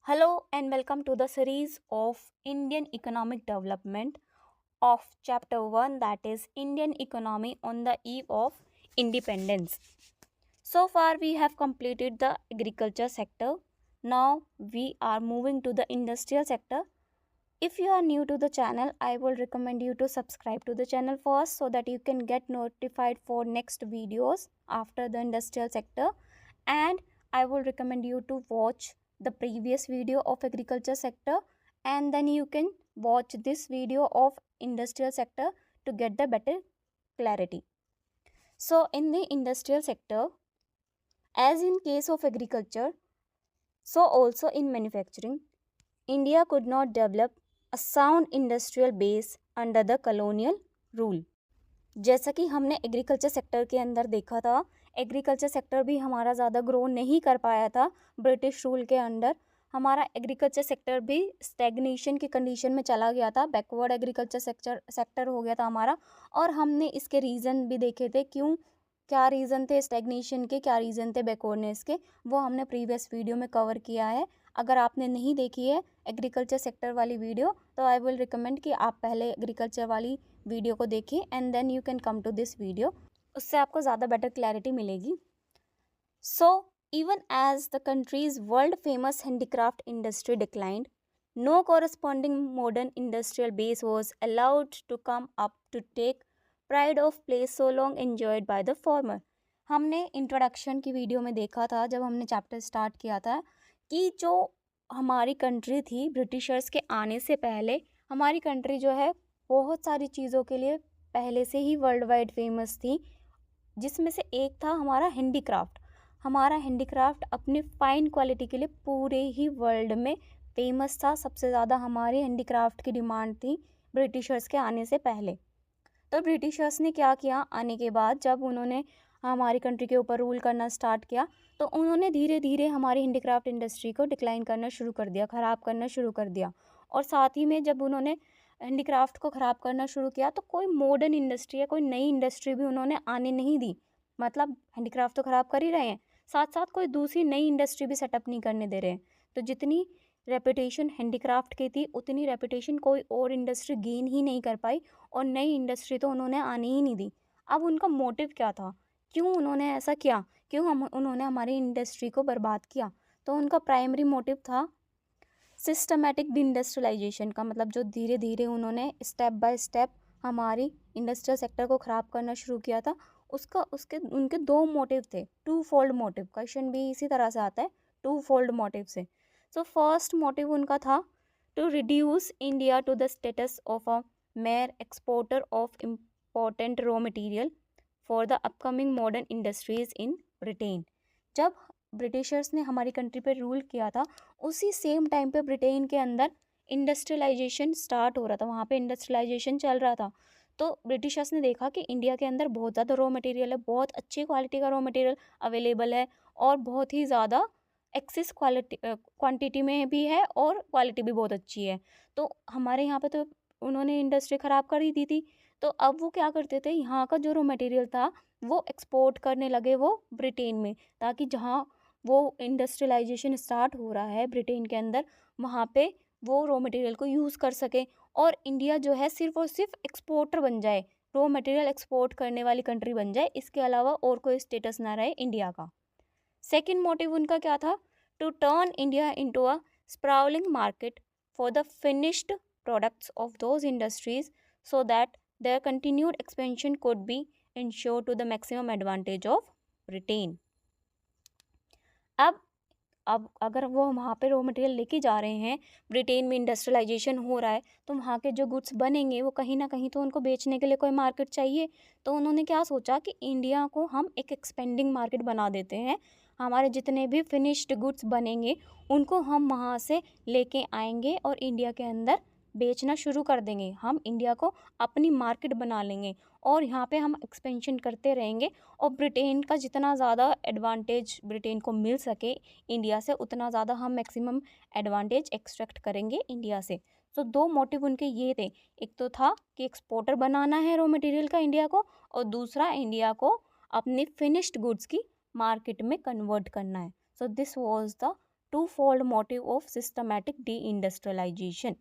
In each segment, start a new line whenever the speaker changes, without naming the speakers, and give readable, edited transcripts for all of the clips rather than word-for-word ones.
Hello and welcome to the series of Indian economic development of chapter 1, that is Indian economy on the eve of independence. So far we have completed the agriculture sector. Now we are moving to the industrial sector. If you are new to the channel, I will recommend you to subscribe to the channel first so that you can get notified for next videos after the industrial sector, and I will recommend you to watch the previous video of agriculture sector and then you can watch this video of industrial sector to get the better clarity. So in the industrial sector, as in case of agriculture, so also in manufacturing, India could not develop a sound industrial base under the colonial rule. जैसा कि हमने agriculture sector के अंदर देखा था, agriculture sector भी हमारा ज़्यादा ग्रो नहीं कर पाया था ब्रिटिश रूल के अंडर। हमारा एग्रीकल्चर सेक्टर भी स्टैग्नेशन की कंडीशन में चला गया था, बैकवर्ड एग्रीकल्चर सेक्टर हो गया था हमारा। और हमने इसके रीज़न भी देखे थे, क्यों, क्या रीज़न थे स्टैग्नेशन के, क्या रीज़न थे बैकवर्डनेस के, वो हमने प्रीवियस वीडियो में कवर किया है। अगर आपने नहीं देखी है एग्रीकल्चर सेक्टर वाली वीडियो तो आई विल रिकमेंड कि आप पहले एग्रीकल्चर वाली वीडियो को देखिए and then you can come to this video, उससे आपको ज़्यादा बेटर क्लैरिटी मिलेगी। So even as the countries world famous handicraft industry declined, no corresponding modern industrial base was allowed to come up to take pride of place so long enjoyed by the former. हमने introduction की video में देखा था, जब हमने chapter start किया था, कि जो हमारी कंट्री थी ब्रिटिशर्स के आने से पहले, हमारी कंट्री जो है बहुत सारी चीज़ों के लिए पहले से ही वर्ल्ड वाइड फेमस थी, जिसमें से एक था हमारा हैंडीक्राफ्ट। हमारा हैंडीक्राफ्ट अपनी फ़ाइन क्वालिटी के लिए पूरे ही वर्ल्ड में फेमस था। सबसे ज़्यादा हमारे हैंडीक्राफ्ट की डिमांड थी ब्रिटिशर्स के आने से पहले। तो ब्रिटिशर्स ने क्या किया, आने के बाद जब उन्होंने हमारी कंट्री के ऊपर रूल करना स्टार्ट किया तो उन्होंने धीरे धीरे हमारी हैंडीक्राफ्ट इंडस्ट्री को डिक्लाइन करना शुरू कर दिया, ख़राब करना शुरू कर दिया। और साथ ही में जब उन्होंने हैंडीक्राफ्ट को ख़राब करना शुरू किया तो कोई मॉडर्न इंडस्ट्री या कोई नई इंडस्ट्री भी उन्होंने आने नहीं दी। मतलब हैंडीक्राफ्ट तो ख़राब कर ही रहे हैं, साथ साथ कोई दूसरी नई इंडस्ट्री भी सेटअप नहीं करने दे रहे हैं। तो जितनी रेपुटेशन हैंडीक्राफ्ट की थी उतनी रेपुटेशन कोई और इंडस्ट्री गेन ही नहीं कर पाई, और नई इंडस्ट्री तो उन्होंने आने ही नहीं दी। अब उनका मोटिव क्या था, क्यों उन्होंने ऐसा किया, क्यों उन्होंने हमारी इंडस्ट्री को बर्बाद किया? तो उनका प्राइमरी मोटिव था सिस्टमेटिक डिंडस्ट्रियलाइजेशन का, मतलब जो धीरे धीरे उन्होंने स्टेप बाय स्टेप हमारी इंडस्ट्रियल सेक्टर को ख़राब करना शुरू किया था। उसके उनके दो मोटिव थे, टू फोल्ड मोटिव। क्वेश्चन भी इसी तरह से आता है, टू फोल्ड मोटिव से। सो फर्स्ट मोटिव उनका था to reduce India to the status of a major exporter of important raw material for the upcoming modern industries in Britain. जब ब्रिटिशर्स ने हमारी कंट्री पे रूल किया था, उसी सेम टाइम पे ब्रिटेन के अंदर इंडस्ट्रियलाइजेशन स्टार्ट हो रहा था, वहाँ पे इंडस्ट्रियलाइजेशन चल रहा था। तो ब्रिटिशर्स ने देखा कि इंडिया के अंदर बहुत ज़्यादा रॉ मटेरियल है, बहुत अच्छी क्वालिटी का रॉ मटेरियल अवेलेबल है, और बहुत ही ज़्यादा एक्सेस क्वांटिटी में भी है, और क्वालिटी भी बहुत अच्छी है। तो हमारे यहाँ पे तो उन्होंने इंडस्ट्री ख़राब कर ही दी थी। तो अब वो क्या करते थे, यहाँ का जो रॉ मटेरियल था वो एक्सपोर्ट करने लगे वो ब्रिटेन में, ताकि जहाँ वो इंडस्ट्रियलाइजेशन स्टार्ट हो रहा है ब्रिटेन के अंदर, वहाँ पे वो रॉ मटेरियल को यूज़ कर सके, और इंडिया जो है सिर्फ और सिर्फ एक्सपोर्टर बन जाए, रॉ मटेरियल एक्सपोर्ट करने वाली कंट्री बन जाए, इसके अलावा और कोई स्टेटस ना रहे इंडिया का। सेकेंड मोटिव उनका क्या था, to turn India into a sprawling market for the finished products of those industries so that their continued expansion could be ensured to the maximum advantage of Britain। अब अगर वो वहाँ पे raw material लेके जा रहे हैं, ब्रिटेन में इंडस्ट्रियलाइजेशन हो रहा है, तो वहाँ के जो गुड्स बनेंगे वो कहीं ना कहीं तो उनको बेचने के लिए कोई मार्केट चाहिए। तो उन्होंने क्या सोचा कि इंडिया को हम एक एक्सपेंडिंग मार्केट बना देते हैं, हमारे जितने भी फिनिश्ड गुड्स बनेंगे उनको हम वहाँ से लेके आएंगे और इंडिया के अंदर बेचना शुरू कर देंगे। हम इंडिया को अपनी मार्केट बना लेंगे और यहाँ पे हम एक्सपेंशन करते रहेंगे, और ब्रिटेन का जितना ज़्यादा एडवांटेज ब्रिटेन को मिल सके इंडिया से, उतना ज़्यादा हम मैक्सिमम एडवांटेज एक्सट्रैक्ट करेंगे इंडिया से। तो दो मोटिव उनके ये थे, एक तो था कि एक्सपोर्टर बनाना है रॉ मटेरियल का इंडिया को, और दूसरा इंडिया को अपनी फिनिश्ड गुड्स की मार्केट में कन्वर्ट करना है। So this was the twofold motive of systematic deindustrialization.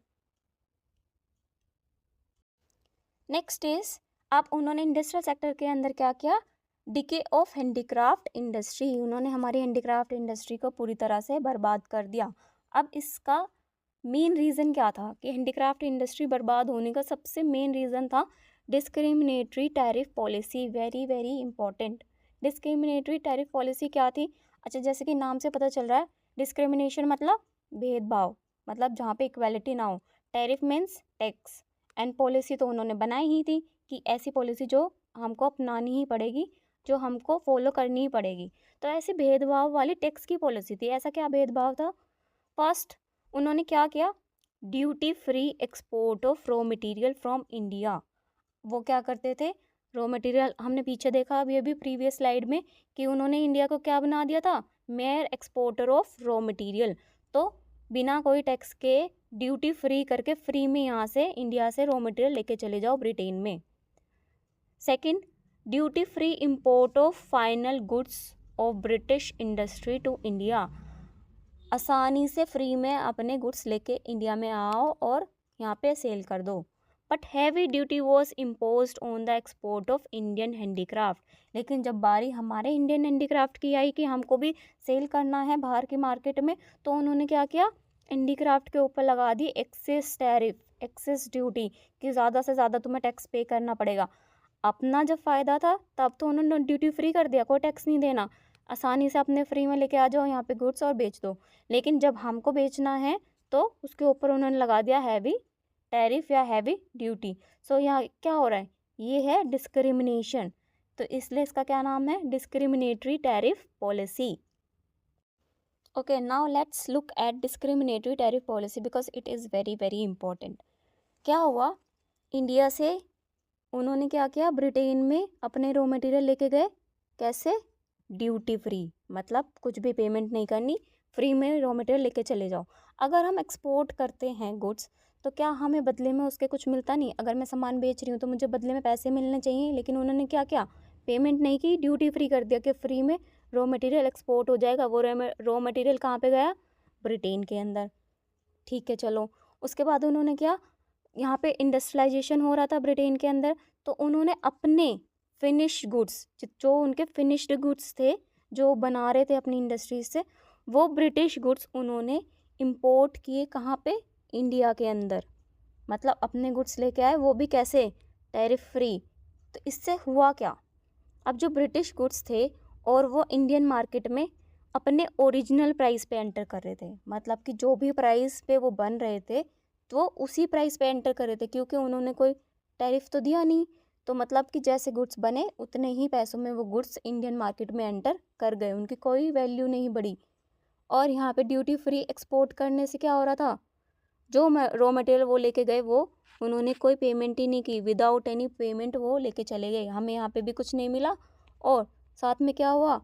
Next is, अब उन्होंने इंडस्ट्रियल सेक्टर के अंदर क्या किया, डिके ऑफ हैंडीक्राफ्ट इंडस्ट्री, उन्होंने हमारी हैंडीक्राफ्ट इंडस्ट्री को पूरी तरह से बर्बाद कर दिया। अब इसका मेन रीज़न क्या था कि हैंडीक्राफ्ट इंडस्ट्री बर्बाद होने का सबसे मेन रीज़न था discriminatory tariff policy. Very very important. Discriminatory tariff policy क्या थी? अच्छा, जैसे कि नाम से पता चल रहा है, डिस्क्रिमिनेशन मतलब भेदभाव, मतलब जहाँ पे इक्वालिटी ना हो। Tariff means tax, and policy तो उन्होंने बनाई ही थी कि ऐसी पॉलिसी जो हमको अपनानी ही पड़ेगी, जो हमको फॉलो करनी ही पड़ेगी। तो ऐसी भेदभाव वाली टैक्स की पॉलिसी थी। ऐसा क्या भेदभाव था? फर्स्ट उन्होंने क्या किया, duty free export of raw material from India. वो क्या करते थे, रॉ मटेरियल, हमने पीछे देखा अभी प्रीवियस स्लाइड में कि उन्होंने इंडिया को क्या बना दिया था, mayor exporter of raw material. तो बिना कोई टैक्स के ड्यूटी फ्री करके फ्री में यहाँ से इंडिया से रॉ मटेरियल लेके चले जाओ ब्रिटेन में। Second, duty free import of final goods of British industry to India. आसानी से फ्री में अपने गुड्स लेके इंडिया में आओ और यहाँ पे सेल कर दो। But heavy duty was imposed on the export of Indian handicraft. लेकिन जब बारी हमारे इंडियन हैंडीक्राफ्ट की आई कि हमको भी सेल करना है बाहर की मार्केट में, तो उन्होंने क्या किया, हैंडीक्राफ्ट के ऊपर लगा दी एक्सेस टैरिफ, एक्सेस ड्यूटी, कि ज़्यादा से ज़्यादा तुम्हें टैक्स पे करना पड़ेगा। अपना जब फ़ायदा था तब तो उन्होंने ड्यूटी फ्री कर दिया, कोई टैक्स नहीं देना, आसानी से अपने फ्री में लेके आ जाओ यहाँ पे गुड्स और बेच दो। लेकिन जब हमको बेचना है तो उसके ऊपर उन्होंने लगा दिया हैवी टैरिफ या हैवी ड्यूटी। सो यहाँ क्या हो रहा है, ये है डिस्क्रिमिनेशन। तो इसलिए इसका क्या नाम है, discriminatory tariff policy. Okay, now let's look at discriminatory tariff policy because it is very very important. क्या हुआ, इंडिया से उन्होंने क्या किया, ब्रिटेन में अपने रॉ मटेरियल लेके गए, कैसे, ड्यूटी फ्री, मतलब कुछ भी पेमेंट नहीं करनी, फ्री में रॉ मटेरियल लेके चले जाओ। अगर हम एक्सपोर्ट करते हैं गुड्स तो क्या हमें बदले में उसके कुछ मिलता नहीं? अगर मैं सामान बेच रही हूँ तो मुझे बदले में पैसे मिलने चाहिए, लेकिन उन्होंने क्या किया, पेमेंट नहीं की, ड्यूटी फ्री कर दिया कि फ्री में रॉ मटेरियल एक्सपोर्ट हो जाएगा। वो रॉ मटेरियल कहाँ पे गया, ब्रिटेन के अंदर। ठीक है, चलो उसके बाद उन्होंने क्या, यहाँ पे इंडस्ट्रियलाइजेशन हो रहा था ब्रिटेन के अंदर, तो उन्होंने अपने फिनिश्ड गुड्स, जो उनके फिनिश्ड गुड्स थे जो बना रहे थे अपनी इंडस्ट्रीज से, वो ब्रिटिश गुड्स उन्होंने इंपोर्ट किए कहाँ पे, इंडिया के अंदर। मतलब अपने गुड्स लेके आए, वो भी कैसे, टैरिफ फ्री। तो इससे हुआ क्या, अब जो ब्रिटिश गुड्स थे और वो इंडियन मार्केट में अपने ओरिजिनल प्राइस पे एंटर कर रहे थे, मतलब कि जो भी प्राइस पे वो बन रहे थे तो उसी प्राइस पे एंटर कर रहे थे, क्योंकि उन्होंने कोई टैरिफ तो दिया नहीं। तो मतलब कि जैसे गुड्स बने उतने ही पैसों में वो गुड्स इंडियन मार्केट में एंटर कर गए, उनकी कोई वैल्यू नहीं बढ़ी। और यहाँ पे ड्यूटी फ्री एक्सपोर्ट करने से क्या हो रहा था, जो रॉ मटेरियल वो लेके गए वो उन्होंने कोई पेमेंट ही नहीं की, विदाउट एनी पेमेंट वो लेके चले गए, हमें यहाँ पे भी कुछ नहीं मिला। और साथ में क्या हुआ,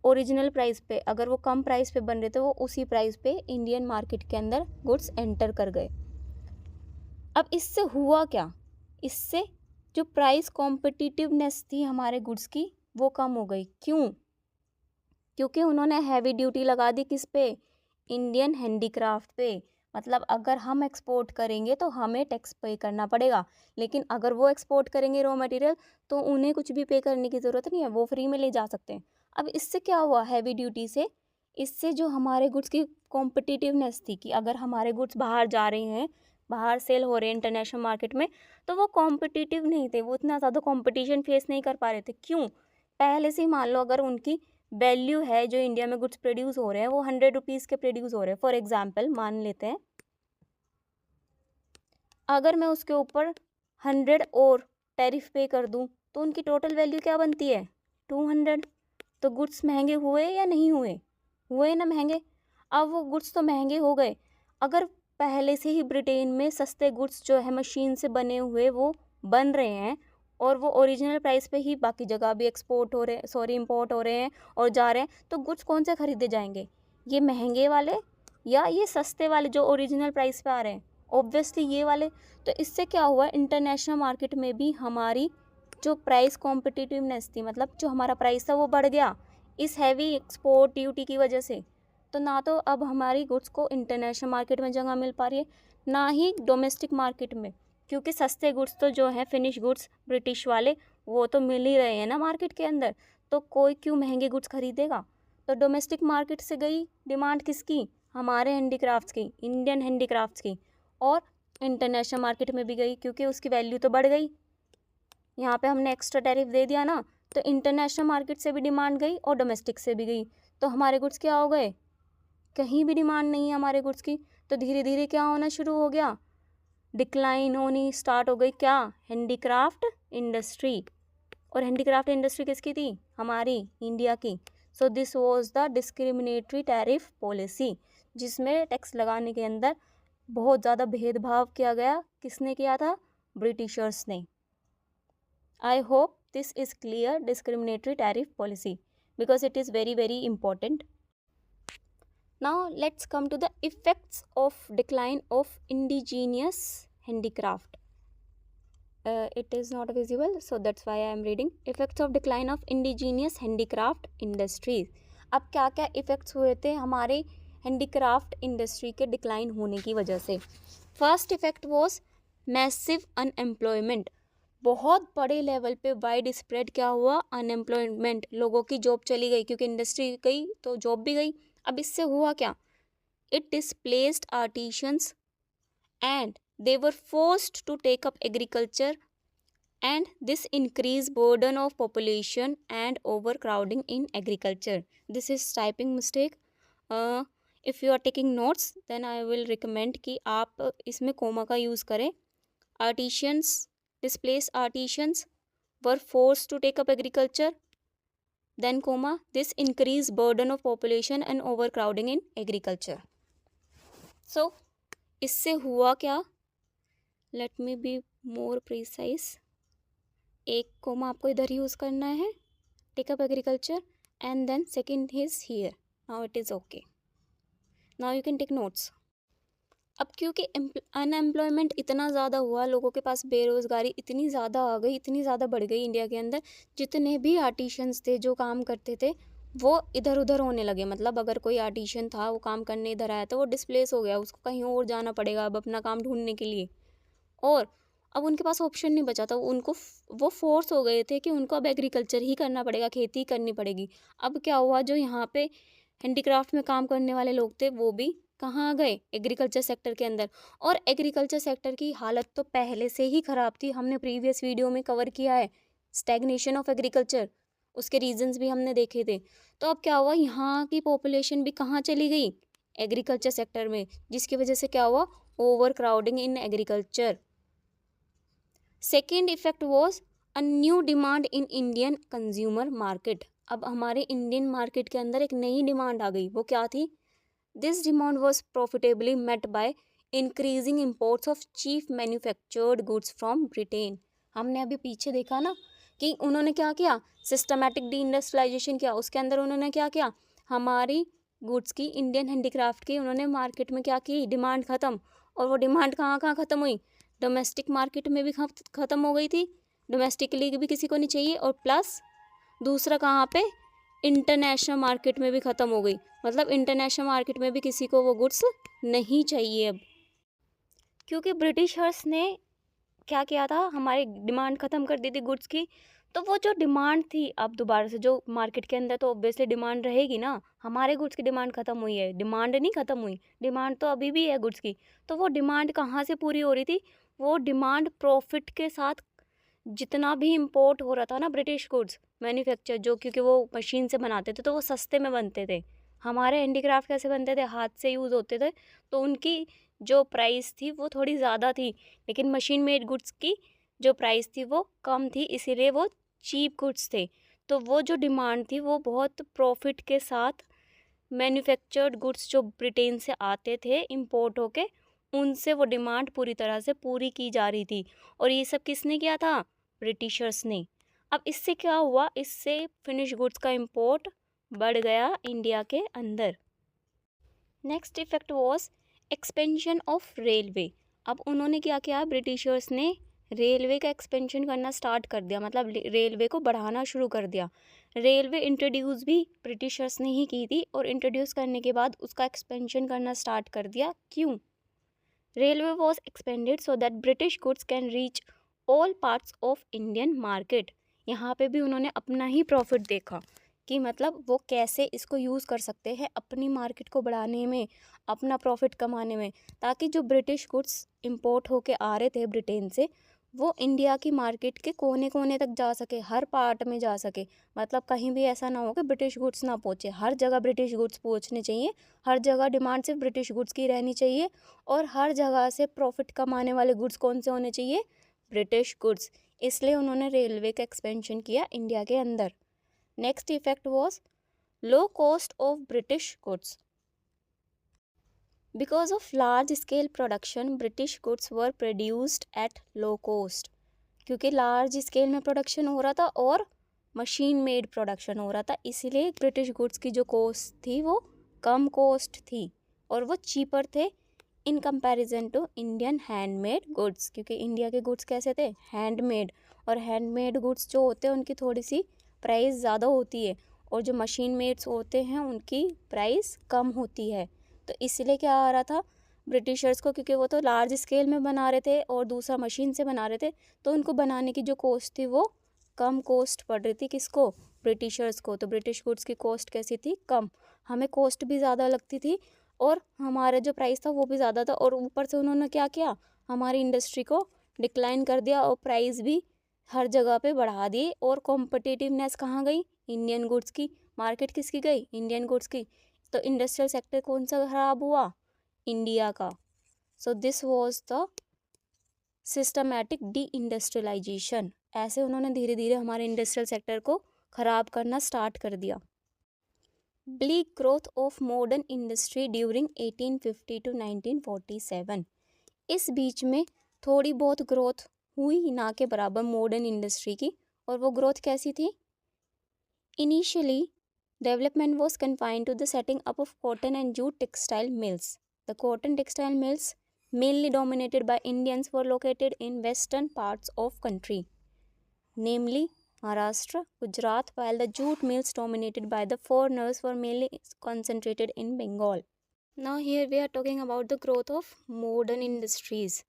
ओरिजिनल प्राइस पे, अगर वो कम प्राइस पे बन रहे थे, वो उसी प्राइस पे इंडियन मार्केट के अंदर गुड्स एंटर कर गए। अब इससे हुआ क्या, इससे जो प्राइस कॉम्पिटिटिवनेस थी हमारे गुड्स की वो कम हो गई। क्यों? क्योंकि उन्होंने हैवी ड्यूटी लगा दी किस पे, इंडियन हैंडीक्राफ्ट पे। मतलब अगर हम एक्सपोर्ट करेंगे तो हमें टैक्स पे करना पड़ेगा, लेकिन अगर वो एक्सपोर्ट करेंगे रॉ मटेरियल तो उन्हें कुछ भी पे करने की ज़रूरत नहीं है, वो फ्री में ले जा सकते हैं। अब इससे क्या हुआ, हैवी ड्यूटी से, इससे जो हमारे गुड्स की कॉम्पिटिटिवनेस थी कि अगर हमारे गुड्स बाहर जा रहे हैं, बाहर सेल हो रहे हैं इंटरनेशनल मार्केट में, तो वो कॉम्पिटिटिव नहीं थे, वो इतना ज़्यादा कॉम्पिटिशन फेस नहीं कर पा रहे थे। क्यों? पहले से ही मान लो अगर उनकी वैल्यू है, जो इंडिया में गुड्स प्रोड्यूस हो रहे हैं वो 100 रुपीज़ के प्रोड्यूस हो रहे हैं, फॉर एग्जाम्पल मान लेते हैं, अगर मैं उसके ऊपर 100 और टैरिफ पे कर दूं तो उनकी टोटल वैल्यू क्या बनती है, 200। तो गुड्स महंगे हुए या नहीं हुए, हुए ना महंगे। अब वो गुड्स तो महंगे हो गए, अगर पहले से ही ब्रिटेन में सस्ते गुड्स जो है मशीन से बने हुए वो बन रहे हैं और वो ओरिजिनल प्राइस पे ही बाकी जगह भी एक्सपोर्ट हो रहे हैं, सॉरी इंपोर्ट हो रहे हैं और जा रहे हैं, तो गुड्स कौन से खरीदे जाएंगे, ये महंगे वाले या ये सस्ते वाले जो ओरिजिनल प्राइस पे आ रहे हैं, ऑब्वियसली ये वाले। तो इससे क्या हुआ, इंटरनेशनल मार्केट में भी हमारी जो प्राइस कॉम्पिटिटिवनेस थी, मतलब जो हमारा प्राइस था वो बढ़ गया इस हैवी एक्सपोर्ट ड्यूटी की वजह से। तो ना तो अब हमारी गुड्स को इंटरनेशनल मार्केट में जगह मिल पा रही है, ना ही डोमेस्टिक मार्केट में, क्योंकि सस्ते गुड्स तो जो है फिनिश गुड्स ब्रिटिश वाले वो तो मिल ही रहे हैं ना मार्केट के अंदर, तो कोई क्यों महंगे गुड्स खरीदेगा। तो डोमेस्टिक मार्केट से गई डिमांड किसकी, हमारे हैंडीक्राफ्ट्स की, इंडियन हैंडीक्राफ्ट्स की, और इंटरनेशनल मार्केट में भी गई क्योंकि उसकी वैल्यू तो बढ़ गई। यहाँ पे हमने एक्स्ट्रा टैरिफ दे दिया ना, तो इंटरनेशनल मार्केट से भी डिमांड गई और डोमेस्टिक से भी गई, तो हमारे गुड्स क्या हो गए, कहीं भी डिमांड नहीं है हमारे गुड्स की। तो धीरे धीरे क्या होना शुरू हो गया, डिक्लाइन होनी स्टार्ट हो गई, क्या, हैंडीक्राफ्ट इंडस्ट्री। और हैंडीक्राफ्ट इंडस्ट्री किसकी थी, हमारी इंडिया की। सो this was the discriminatory tariff policy, जिसमें टैक्स लगाने के अंदर बहुत ज़्यादा भेदभाव किया गया। किसने किया था, ब्रिटिशर्स ने। I hope this is clear, discriminatory tariff policy, because it is very very important. Now let's come to the effects of decline of indigenous handicraft. It is not visible, so that's why I am reading. Effects of decline of indigenous handicraft industries. अब क्या क्या effects हुए थे हमारे handicraft industry के decline होने की वजह से। First effect was massive unemployment, बहुत बड़े लेवल पे वाइड स्प्रेड क्या हुआ, अनएम्प्लॉयमेंट, लोगों की जॉब चली गई, क्योंकि इंडस्ट्री गई तो जॉब भी गई। अब इससे हुआ क्या, it displaced artisans and they were forced to take up agriculture, and this increased burden of population and overcrowding in agriculture. This is typing mistake. If you are taking notes then I will recommend कि आप इसमें coma का use करें। artisans, displaced artisans were forced to take up agriculture, then comma, this increased burden of population and overcrowding in agriculture. So इससे हुआ क्या, let me be more precise, एक comma आपको इधर यूज़ करना है, take up agriculture, and then second is here, now it is okay, now you can take notes. अब क्योंकि अनएम्प्लॉयमेंट इतना ज़्यादा हुआ, लोगों के पास बेरोज़गारी इतनी ज़्यादा आ गई, इतनी ज़्यादा बढ़ गई इंडिया के अंदर, जितने भी आर्टिशंस थे जो काम करते थे वो इधर उधर होने लगे। मतलब अगर कोई आर्टिशन था वो काम करने इधर आया तो वो डिस्प्लेस हो गया, उसको कहीं और जाना पड़ेगा अब अपना काम ढूंढने के लिए, और अब उनके पास ऑप्शन नहीं बचा था, उनको वो फोर्स हो गए थे कि उनको अब एग्रीकल्चर ही करना पड़ेगा, खेती करनी पड़ेगी। अब क्या हुआ, जो यहाँ पे हैंडीक्राफ्ट में काम करने वाले लोग थे वो भी कहाँ आ गए, एग्रीकल्चर सेक्टर के अंदर। और एग्रीकल्चर सेक्टर की हालत तो पहले से ही ख़राब थी, हमने प्रीवियस वीडियो में कवर किया है, स्टैग्नेशन ऑफ एग्रीकल्चर, उसके रीजंस भी हमने देखे थे। तो अब क्या हुआ, यहाँ की पॉपुलेशन भी कहाँ चली गई, एग्रीकल्चर सेक्टर में, जिसकी वजह से क्या हुआ, over crowding in agriculture. Second effect was a new demand in Indian consumer market. अब हमारे इंडियन मार्केट के अंदर एक नई डिमांड आ गई, वो क्या थी, this demand was profitably met by increasing imports of cheap manufactured goods from Britain. हमने अभी पीछे देखा ना कि उन्होंने क्या किया, सिस्टमैटिक डी इंडस्ट्रियलाइजेशन किया, उसके अंदर उन्होंने क्या किया, हमारी गुड्स की, इंडियन हैंडीक्राफ्ट की उन्होंने मार्केट में क्या की, डिमांड ख़त्म। और वो डिमांड कहाँ कहाँ ख़त्म हुई, डोमेस्टिक मार्केट में भी ख़त्म हो गई थी, डोमेस्टिकली भी किसी को नहीं चाहिए, और प्लस दूसरा कहाँ पे, इंटरनेशनल मार्केट में भी ख़त्म हो गई। मतलब इंटरनेशनल मार्केट में भी किसी को वो गुड्स नहीं चाहिए अब, क्योंकि ब्रिटिशर्स ने क्या किया था, हमारी डिमांड ख़त्म कर दी थी गुड्स की। तो वो जो डिमांड थी अब दोबारा से जो मार्केट के अंदर, तो ऑब्वियसली डिमांड रहेगी ना, हमारे गुड्स की डिमांड ख़त्म हुई है, डिमांड नहीं ख़त्म हुई, डिमांड तो अभी भी है गुड्स की। तो वो डिमांड कहाँ से पूरी हो रही थी, वो डिमांड प्रॉफिट के साथ जितना भी इम्पोर्ट हो रहा था ना ब्रिटिश गुड्स मैन्युफैक्चर, जो क्योंकि वो मशीन से बनाते थे तो वो सस्ते में बनते थे, हमारे हैंडीक्राफ्ट कैसे बनते थे, हाथ से यूज़ होते थे, तो उनकी जो प्राइस थी वो थोड़ी ज़्यादा थी, लेकिन मशीन मेड गुड्स की जो प्राइस थी वो कम थी, इसीलिए वो चीप गुड्स थे। तो वो जो डिमांड थी वो बहुत प्रॉफिट के साथ मैन्युफैक्चर्ड गुड्स जो ब्रिटेन से आते थे इम्पोर्ट होके, उनसे वो डिमांड पूरी तरह से पूरी की जा रही थी। और ये सब किसने किया था, ब्रिटिशर्स ने। अब इससे क्या हुआ, इससे फिनिश गुड्स का इम्पोर्ट बढ़ गया इंडिया के अंदर। Next effect was expansion of railway. अब उन्होंने क्या किया, ब्रिटिशर्स ने रेलवे का एक्सपेंशन करना स्टार्ट कर दिया, मतलब रेलवे को बढ़ाना शुरू कर दिया। रेलवे इंट्रोड्यूस भी ब्रिटिशर्स ने ही की थी, और इंट्रोड्यूस करने के बाद उसका एक्सपेंशन करना स्टार्ट कर दिया। क्यों? Railway was expanded so that British goods can reach all parts of Indian market. यहाँ पे भी उन्होंने अपना ही प्रॉफिट देखा कि मतलब वो कैसे इसको यूज़ कर सकते हैं अपनी मार्केट को बढ़ाने में, अपना प्रॉफिट कमाने में, ताकि जो ब्रिटिश गुड्स इंपोर्ट होके आ रहे थे ब्रिटेन से, वो इंडिया की मार्केट के कोने कोने तक जा सके, हर पार्ट में जा सके। मतलब कहीं भी ऐसा ना हो कि ब्रिटिश गुड्स ना पहुँचे, हर जगह ब्रिटिश गुड्स पहुँचने चाहिए, हर जगह डिमांड सिर्फ ब्रिटिश गुड्स की रहनी चाहिए, और हर जगह से प्रॉफिट कमाने वाले गुड्स कौन से होने चाहिए? British goods. इसलिए उन्होंने रेलवे का एक्सपेंशन किया इंडिया के अंदर। Next effect was low cost of British goods. Because of large scale production, British goods were produced at low cost. क्योंकि लार्ज स्केल में प्रोडक्शन हो रहा था और मशीन मेड प्रोडक्शन हो रहा था, इसीलिए ब्रिटिश गुड्स की जो कॉस्ट थी वो कम कॉस्ट थी और वो चीपर थे in comparison to Indian handmade goods. क्योंकि इंडिया के गुड्स कैसे थे? हैंडमेड, और हैंडमेड गुड्स जो होते हैं उनकी थोड़ी सी प्राइस ज़्यादा होती है, और जो मशीन मेड्स होते हैं उनकी प्राइस कम होती है। तो इसलिए क्या आ रहा था ब्रिटिशर्स को, क्योंकि वो तो लार्ज स्केल में बना रहे थे और दूसरा मशीन से बना रहे थे, तो उनको बनाने की जो कॉस्ट थी वो कम कॉस्ट पड़ रही थी। किसको? ब्रिटिशर्स को। तो ब्रिटिश गुड्स की कॉस्ट कैसी थी? कम। हमें कॉस्ट भी ज़्यादा लगती थी और हमारा जो प्राइस था वो भी ज़्यादा था, और ऊपर से उन्होंने क्या किया? हमारी इंडस्ट्री को डिक्लाइन कर दिया और प्राइस भी हर जगह पे बढ़ा दिए, और कॉम्पिटिटिवनेस कहाँ गई? इंडियन गुड्स की। मार्केट किसकी गई? इंडियन गुड्स की। तो इंडस्ट्रियल सेक्टर कौन सा खराब हुआ? इंडिया का। So this was the systematic deindustrialization. ऐसे उन्होंने धीरे धीरे हमारे इंडस्ट्रियल सेक्टर को खराब करना स्टार्ट कर दिया। Bleak growth of modern industry during 1850 to 1947। इस बीच में थोड़ी बहुत ग्रोथ हुई, ना के बराबर, मॉडर्न इंडस्ट्री की। और वो ग्रोथ कैसी थी? Initially development was confined to the setting up of cotton and jute textile mills. The cotton textile mills, mainly dominated by Indians, were located in western parts of country, namely Maharashtra, Gujarat, while the jute mills dominated by the foreigners were mainly concentrated in Bengal. Now here we are talking about the growth of modern industries.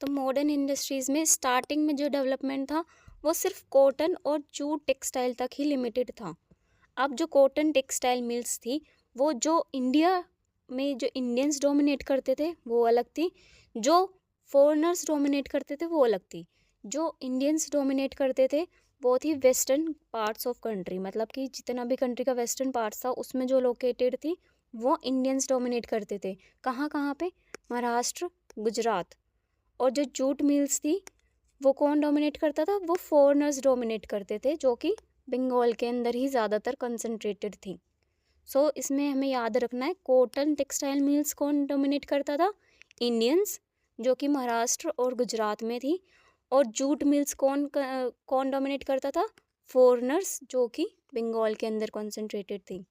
तो modern industries में starting में जो development था वो सिर्फ cotton और jute textile तक ही limited था। अब जो कॉटन टेक्सटाइल मिल्स थी वो जो इंडिया में जो इंडियंस डोमिनेट करते थे वो अलग थी, जो फॉरेनर्स डोमिनेट करते थे वो अलग थी। जो इंडियंस डोमिनेट करते थे वो थी वेस्टर्न पार्ट्स ऑफ कंट्री, मतलब कि जितना भी कंट्री का वेस्टर्न पार्ट्स था उसमें जो लोकेटेड थी वो इंडियंस डोमिनेट करते थे। कहाँ कहाँ पे? महाराष्ट्र, गुजरात। और जो जूट मिल्स थी वो कौन डोमिनेट करता था? वो फॉरेनर्स डोमिनेट करते थे, जो कि बंगाल के अंदर ही ज़्यादातर कंसंट्रेटेड थी। सो इसमें हमें याद रखना है, कॉटन टेक्सटाइल मिल्स कौन डोमिनेट करता था? इंडियंस, जो कि महाराष्ट्र और गुजरात में थी। और जूट मिल्स कौन डोमिनेट करता था? फॉरेनर्स, जो कि बंगाल के अंदर कंसंट्रेटेड थी।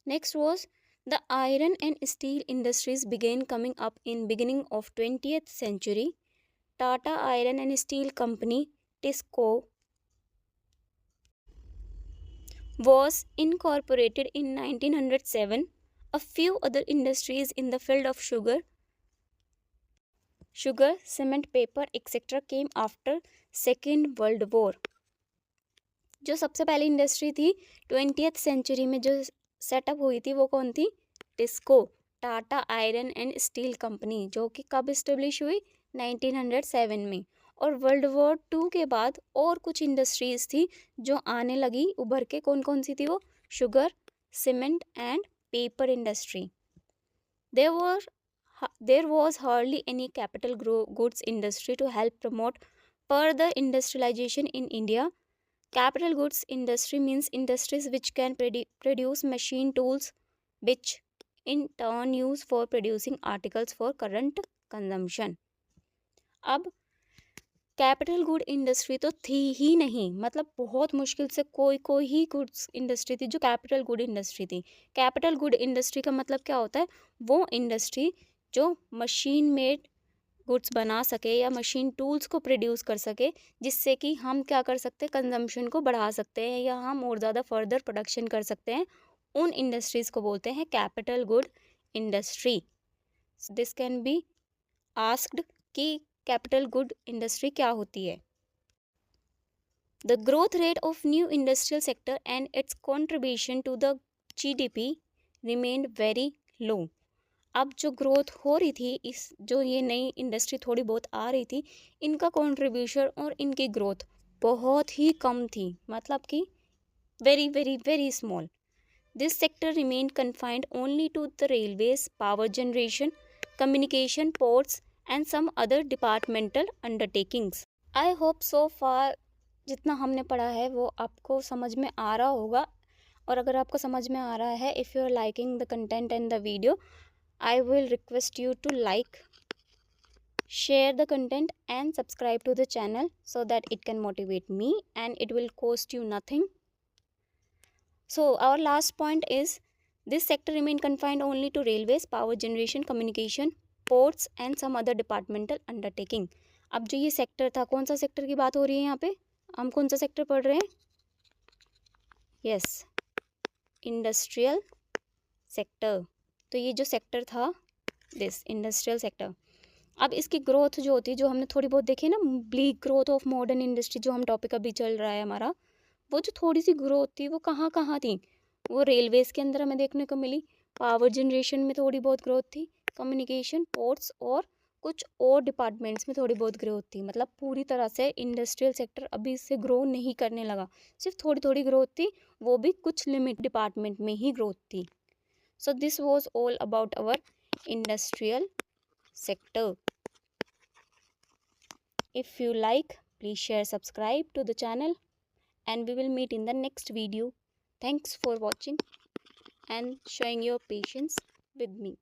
Next was the iron and steel industries began coming up in beginning of 20th century. Tata iron and steel company, TISCO, was incorporated in 1907. A few other industries in the field of sugar, cement, paper, etc. came after Second World War. जो सबसे पहली industry थी 20th century में जो setup हुई थी वो कौन थी? TISCO, Tata iron and steel company, जो कि कब इस्टेब्लिश हुई? 1907 में। और वर्ल्ड वॉर 2 के बाद और कुछ इंडस्ट्रीज़ थी जो आने लगी उभर के। कौन कौन सी थी वो? Sugar, cement and paper industry. There was hardly any capital goods industry to help promote further industrialization in India. Capital goods industry means industries which can produce machine tools which in turn use for producing articles for current consumption. अब capital good industry तो थी ही नहीं, मतलब बहुत मुश्किल से कोई ही goods industry थी जो कैपिटल गुड इंडस्ट्री थी। कैपिटल गुड इंडस्ट्री का मतलब क्या होता है? वो इंडस्ट्री जो मशीन मेड गुड्स बना सके या मशीन टूल्स को प्रोड्यूस कर सके, जिससे कि हम क्या कर सकते हैं, कंजम्पशन को बढ़ा सकते हैं या हम और ज़्यादा फर्दर प्रोडक्शन कर सकते हैं, उन इंडस्ट्रीज़ को बोलते हैं capital good industry. This can be asked कि कैपिटल गुड इंडस्ट्री क्या होती है। The growth rate of new industrial sector and its contribution to the GDP remained very low. अब जो ग्रोथ हो रही थी, इस जो ये नई इंडस्ट्री थोड़ी बहुत आ रही थी, इनका कंट्रीब्यूशन और इनकी ग्रोथ बहुत ही कम थी, मतलब कि very very very small. This sector remain confined only to the railways, power generation, communication, ports and some other departmental undertakings. I hope so far जितना हमने पढ़ा है वो आपको समझ में आ रहा होगा, और अगर आपको समझ में आ रहा है, if you are liking the content and the video, I will request you to like, share the content and subscribe to the channel so that it can motivate me and it will cost you nothing. So our last point is, this sector remain confined only to railways, power generation, communication, ports and some other departmental undertaking. अब जो ये sector था, कौन सा sector की बात हो रही है यहाँ पे, हम कौन सा सेक्टर पढ़ रहे हैं? Yes, industrial sector. तो ये जो सेक्टर था, दिस इंडस्ट्रियल सेक्टर, अब इसकी ग्रोथ जो होती है, जो हमने थोड़ी बहुत देखी ना, bleak growth of modern industry, जो हम टॉपिक अभी चल रहा है हमारा, वो जो थोड़ी सी ग्रोथ थी वो कहाँ कहाँ थी? वो रेलवेज़ के अंदर हमें देखने को मिली, पावर जनरेशन में थोड़ी बहुत ग्रोथ थी, कम्युनिकेशन, पोर्ट्स और कुछ और डिपार्टमेंट्स में थोड़ी बहुत ग्रोथ थी। मतलब पूरी तरह से इंडस्ट्रियल सेक्टर अभी इससे ग्रो नहीं करने लगा, सिर्फ थोड़ी थोड़ी ग्रोथ थी, वो भी कुछ लिमिट डिपार्टमेंट में ही ग्रोथ थी। So this was all about our industrial sector. If you like, please share, subscribe to the channel, and we will meet in the next video. Thanks for watching and showing your patience with me.